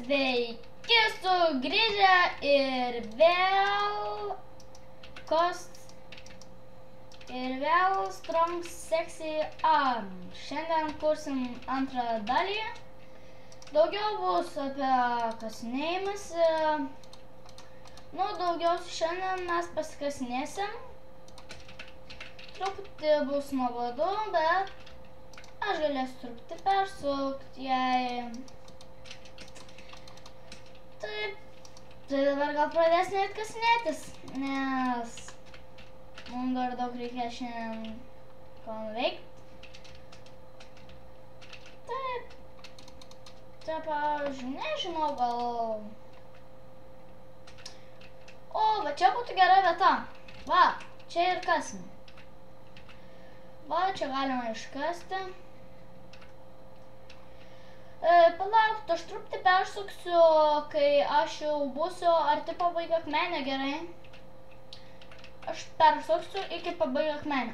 Sveiki sugrįžę ir vėl Strong Sexy Arm. Šiandien kursim antrą dalį. Daugiau bus apie kasinėjimus. Daugiausiai šiandien mes pasikasinėsim. Truputį bus nuobodu, bet aš galėsiu truputį persukti, jei... Taip, tai dabar gal pradėsime kasinėtis, nes mums dar daug reikės šiandien ko nuveikti. Taip, pavyzdžiui, nežinau, gal... O, va čia būtų gera vieta. Va, čia ir kasim. Va, čia galima iškasti. Palauk, aš truputį persuksiu, kai aš jau būsiu arti pabaiga akmenio, gerai? Aš persuksiu iki pabaiga akmenio.